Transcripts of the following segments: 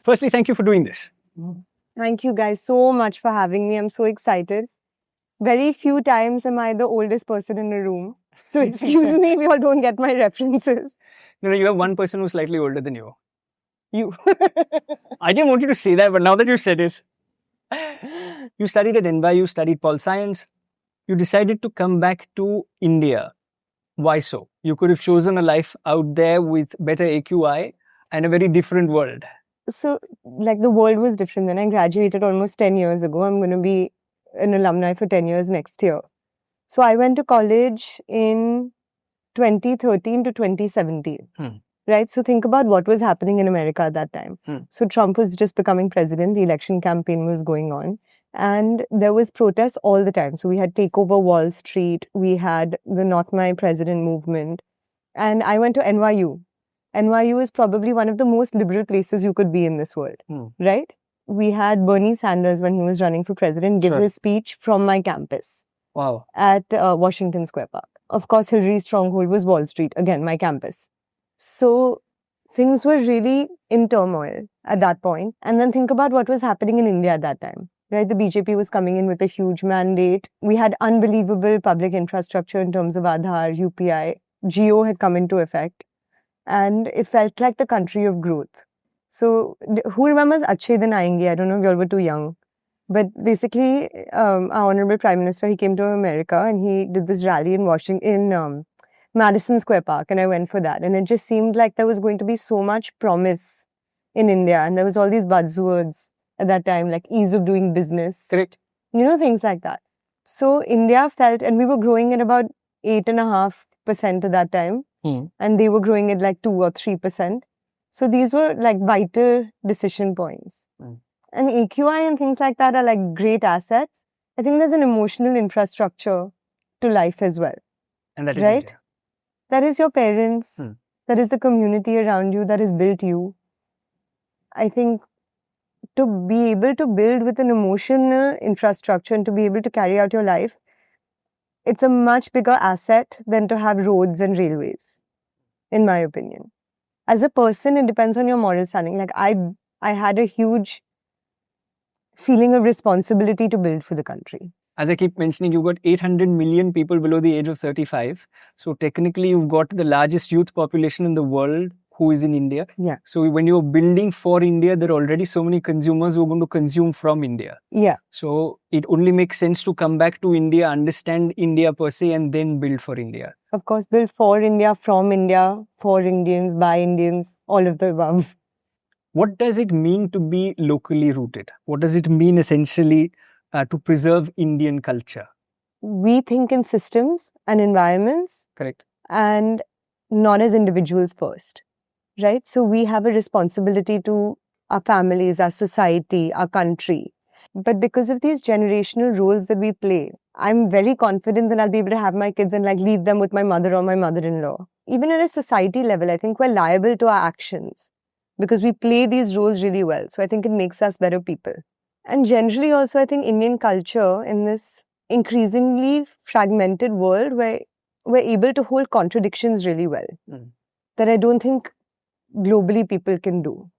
Firstly, thank you for doing this. Thank you guys so much for having me. I'm so excited. Very few times am I the oldest person in a room. So excuse me if you all don't get my references. You know, you have one person who's slightly older than you. You. I didn't want you to say that, but now that you said it. You studied at NYU, studied Pol Science. You decided to come back to India. Why so? You could have chosen a life out there with better AQI and a very different world. So, like, the world was different then. I graduated almost 10 years ago. I'm going to be an alumni for 10 years next year. So, I went to college in 2013 to 2017. Right? So, think about what was happening in America at that time. So, Trump was just becoming president. The election campaign was going on. And there was protests all the time. So, we had Take Over Wall Street. We had the Not My President movement. And I went to NYU. NYU is probably one of the most liberal places you could be in this world, right? We had Bernie Sanders, when he was running for president, give his speech from my campus. Wow. At Washington Square Park. Of course, Hillary's stronghold was Wall Street, again, my campus. So things were really in turmoil at that point. And then think about what was happening in India at that time. Right, the BJP was coming in with a huge mandate. We had unbelievable public infrastructure in terms of Aadhaar, UPI. Geo had come into effect. And it felt like the country of growth. So, who remembers Achhe Din Aayenge? I don't know if you all were too young. But basically, our Honorable Prime Minister, he came to America and he did this rally in Madison Square Park. And I went for that. And it just seemed like there was going to be so much promise in India. And there was all these buzzwords at that time, like ease of doing business. Correct. You know, things like that. So, India felt, and we were growing at about 8.5% at that time. And they were growing at like 2 or 3%. So these were like vital decision points. And AQI and things like that are like great assets. I think there's an emotional infrastructure to life as well. And that is right? India. That is your parents. That is the community around you that has built you. I think to be able to build with an emotional infrastructure and to be able to carry out your life, it's a much bigger asset than to have roads and railways, in my opinion. As a person, it depends on your moral standing. Like I had a huge feeling of responsibility to build for the country. As I keep mentioning, you've got 800 million people below the age of 35. So technically, you've got the largest youth population in the world who is in India. Yeah. So when you're building for India, there are already so many consumers who are going to consume from India. Yeah. So it only makes sense to come back to India, understand India per se, and then build for India. Of course, build for India, from India, for Indians, by Indians, all of the above. What does it mean to be locally rooted? What does it mean essentially to preserve Indian culture? We think in systems and environments. Correct. And not as individuals first. Right? So we have a responsibility to our families, our society, our country. But because of these generational roles that we play, I'm very confident that I'll be able to have my kids and like leave them with my mother or my mother-in-law. Even at a society level, I think we're liable to our actions because we play these roles really well. So I think it makes us better people. And generally also, I think Indian culture in this increasingly fragmented world where we're able to hold contradictions really well. That I don't think globally people can do.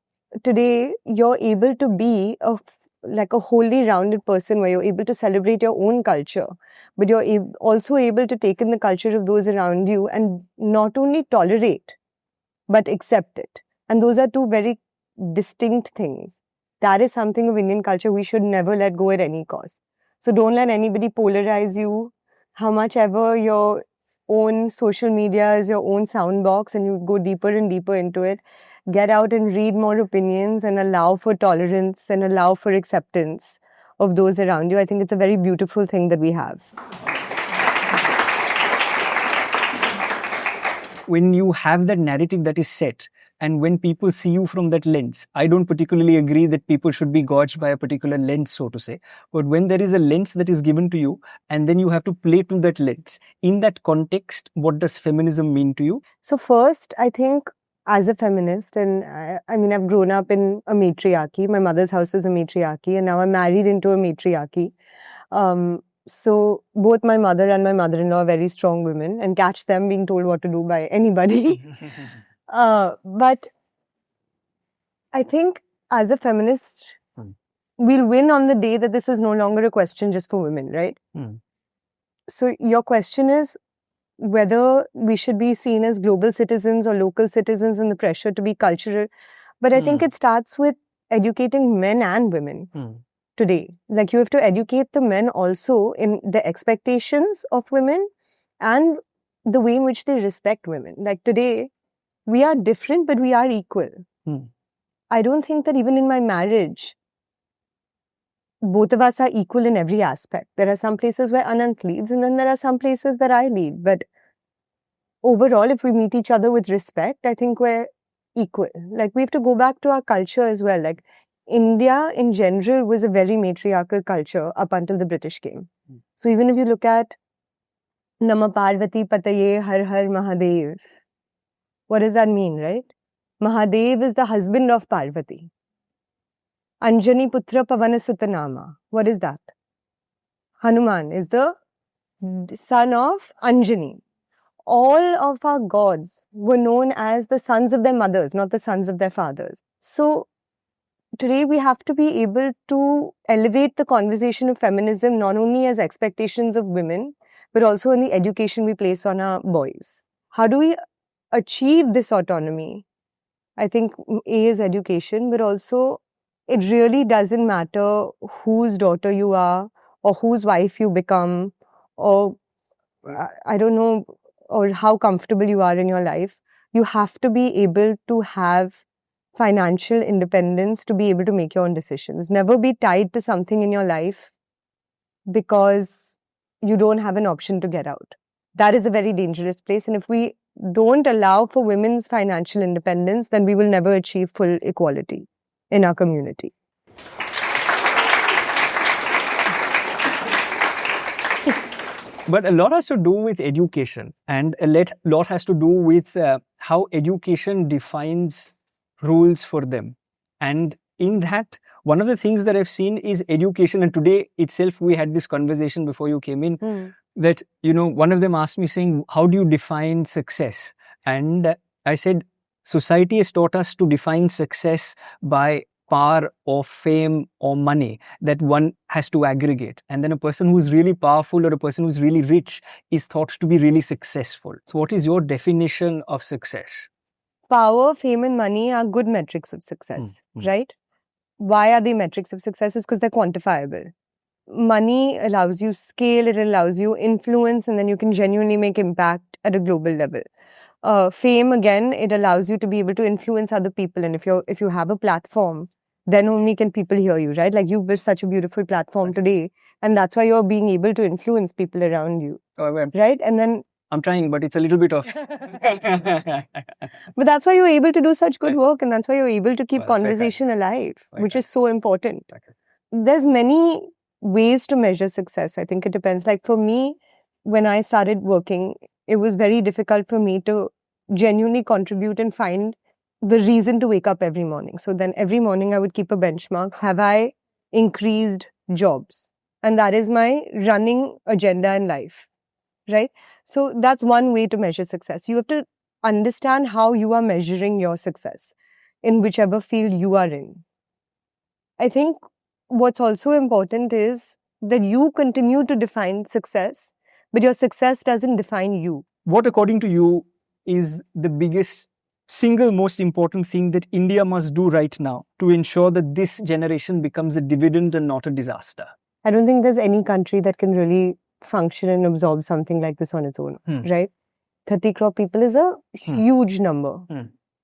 Today, you're able to be like a wholly rounded person where you're able to celebrate your own culture, but you're also able to take in the culture of those around you and not only tolerate, but accept it. And those are two very distinct things. That is something of Indian culture we should never let go at any cost. So don't let anybody polarize you, how much ever your own social media is your own sound box and you go deeper and deeper into it. Get out and read more opinions and allow for tolerance and allow for acceptance of those around you. I think it's a very beautiful thing that we have. When you have that narrative that is set, and when people see you from that lens, I don't particularly agree that people should be gauged by a particular lens, so to say. But when there is a lens that is given to you, and then you have to play to that lens, in that context, what does feminism mean to you? So first, I think as a feminist, and I mean, I've grown up in a matriarchy. My mother's house is a matriarchy, and now I'm married into a matriarchy. So both my mother and my mother-in-law are very strong women, and catch them being told what to do by anybody. But I think as a feminist, we'll win on the day that this is no longer a question just for women, right? So your question is whether we should be seen as global citizens or local citizens and the pressure to be cultural. But I think it starts with educating men and women today. Like you have to educate the men also in the expectations of women and the way in which they respect women. Like today, we are different, but we are equal. I don't think that even in my marriage, both of us are equal in every aspect. There are some places where Anant leads, and then there are some places that I lead. But overall, if we meet each other with respect, I think we're equal. Like we have to go back to our culture as well. Like India in general was a very matriarchal culture up until the British came. So even if you look at Nama Parvati Pataye Har Har Mahadev, what does that mean, right? Mahadev is the husband of Parvati. Anjani Putra Pavana Sutanama. What is that? Hanuman is the son of Anjani. All of our gods were known as the sons of their mothers, not the sons of their fathers. So today we have to be able to elevate the conversation of feminism not only as expectations of women, but also in the education we place on our boys. How do we achieve this autonomy? I think A is education, but also it really doesn't matter whose daughter you are or whose wife you become or I don't know, or how comfortable you are in your life. You have to be able to have financial independence to be able to make your own decisions. Never be tied to something in your life because you don't have an option to get out. That is a very dangerous place. And if we don't allow for women's financial independence, then we will never achieve full equality in our community. But a lot has to do with education, and a lot has to do with how education defines rules for them. And in that, one of the things that I've seen is education. And today itself, we had this conversation before you came in that, one of them asked me saying, how do you define success? And I said, society has taught us to define success by power or fame or money that one has to aggregate. And then a person who's really powerful or a person who's really rich is thought to be really successful. So what is your definition of success? Power, fame and money are good metrics of success, right? Why are they metrics of success? Is because they're quantifiable. Money allows you scale, it allows you influence, and then you can genuinely make impact at a global level. Fame, again, it allows you to be able to influence other people. And if you have a platform, then only can people hear you, right? Like you've built such a beautiful platform today, and that's why you're being able to influence people around you, right? And then I'm trying, but it's a little bit of. But that's why you're able to do such good work, and that's why you're able to keep conversation alive, which is so important. There's many ways to measure success. I think it depends. Like for me, when I started working, it was very difficult for me to genuinely contribute and find the reason to wake up every morning. So then every morning I would keep a benchmark. Have I increased jobs? And that is my running agenda in life, right? So that's one way to measure success. You have to understand how you are measuring your success in whichever field you are in. I think what's also important is that you continue to define success, but your success doesn't define you. What, according to you, is the biggest single most important thing that India must do right now to ensure that this generation becomes a dividend and not a disaster? I don't think there's any country that can really function and absorb something like this on its own, right? 30 crore people is a huge number.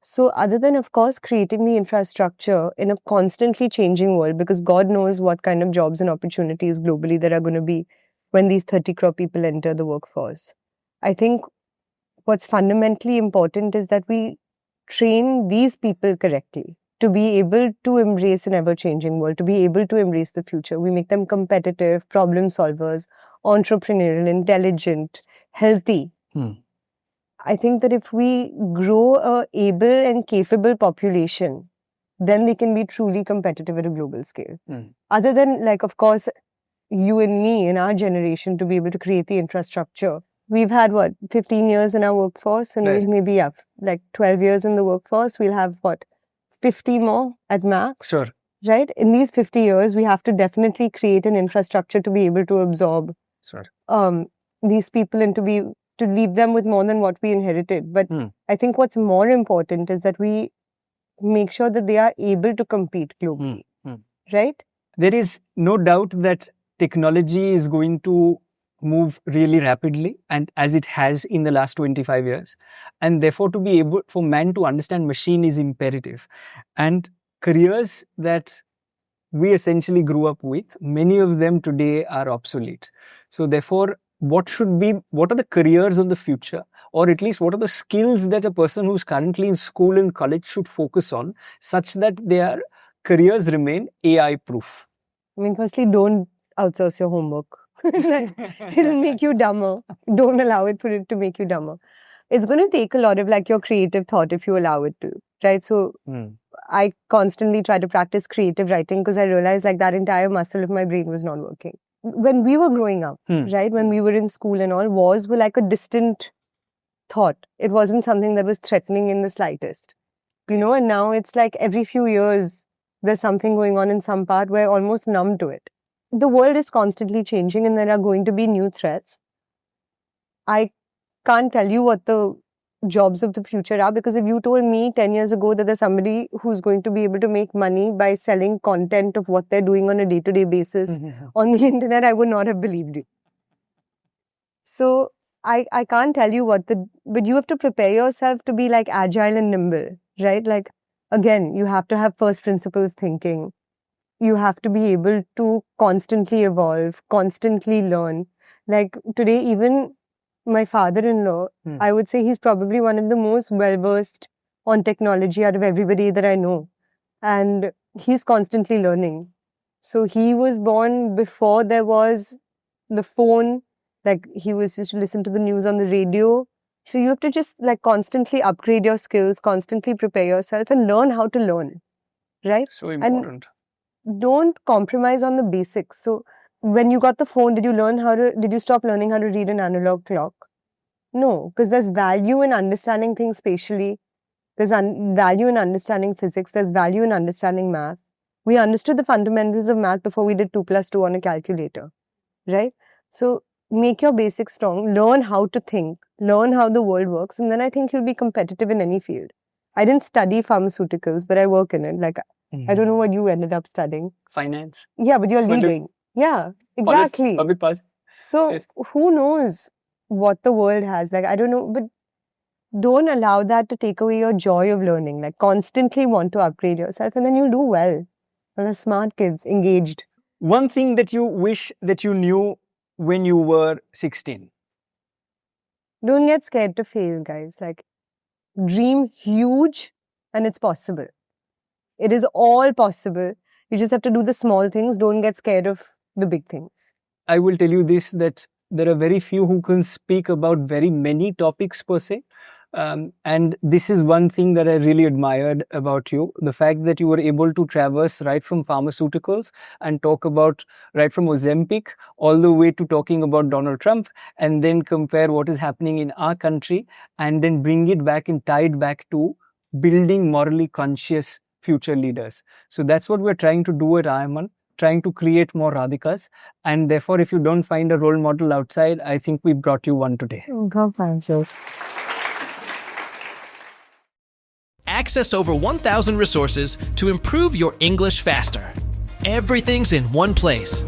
So other than, of course, creating the infrastructure in a constantly changing world, because God knows what kind of jobs and opportunities globally there are going to be when these 30 crore people enter the workforce. I think what's fundamentally important is that we train these people correctly to be able to embrace an ever-changing world, to be able to embrace the future. We make them competitive, problem solvers, entrepreneurial, intelligent, healthy. I think that if we grow a able and capable population, then they can be truly competitive at a global scale. Other than, like, of course, you and me in our generation to be able to create the infrastructure. We've had, 15 years in our workforce, and maybe, like 12 years in the workforce. We'll have, 50 more at max. Sure. Right? In these 50 years, we have to definitely create an infrastructure to be able to absorb Sure. these people and to leave them with more than what we inherited. But I think what's more important is that we make sure that they are able to compete globally. Right? There is no doubt that technology is going to move really rapidly, and as it has in the last 25 years. And therefore, to be able for man to understand machine is imperative. And careers that we essentially grew up with, many of them today are obsolete. So therefore, what are the careers of the future, or at least what are the skills that a person who's currently in school and college should focus on, such that their careers remain AI proof? I mean, firstly, don't outsource your homework. It'll make you dumber. Don't allow it for it to make you dumber. It's going to take a lot of like your creative thought if you allow it to, right? So I constantly try to practice creative writing because I realized like that entire muscle of my brain was not working. When we were growing up, right? When we were in school and all, wars were like a distant thought. It wasn't something that was threatening in the slightest, you know, and now it's like every few years, there's something going on in some part where we're almost numb to it. The world is constantly changing and there are going to be new threats. I can't tell you what the jobs of the future are, because if you told me 10 years ago that there's somebody who's going to be able to make money by selling content of what they're doing on a day-to-day basis on the internet, I would not have believed you. So I can't tell you but you have to prepare yourself to be like agile and nimble, right? Like, again, you have to have first principles thinking. You have to be able to constantly evolve, constantly learn. Like today, even my father-in-law, I would say he's probably one of the most well-versed on technology out of everybody that I know. And he's constantly learning. So he was born before there was the phone. Like he was used to listen to the news on the radio. So you have to just like constantly upgrade your skills, constantly prepare yourself and learn how to learn. Right? So important. And don't compromise on the basics. So when you got the phone, did you stop learning how to read an analog clock? No, because there's value in understanding things spatially. There's value in understanding physics. There's value in understanding math. We understood the fundamentals of math before we did 2 + 2 on a calculator, right? So make your basics strong. Learn how to think. Learn how the world works. And then I think you'll be competitive in any field. I didn't study pharmaceuticals, but I work in it. Like, I don't know what you ended up studying. Finance. Yeah, but you're leading. Yeah, exactly. So yes. Who knows what the world has? Like, I don't know, but don't allow that to take away your joy of learning. Like, constantly want to upgrade yourself and then you'll do well. And the smart kids, engaged. One thing that you wish that you knew when you were 16? Don't get scared to fail, guys. Like, dream huge and it's possible. It is all possible. You just have to do the small things. Don't get scared of the big things. I will tell you this, that there are very few who can speak about very many topics per se. And this is one thing that I really admired about you. The fact that you were able to traverse right from pharmaceuticals and talk about right from Ozempic all the way to talking about Donald Trump, and then compare what is happening in our country and then bring it back and tie it back to building morally conscious future leaders. So that's what we're trying to do at I.I.M.U.N, trying to create more Radhikas. And therefore, if you don't find a role model outside, I think we brought you one today. Access over 1,000 resources to improve your English faster. Everything's in one place.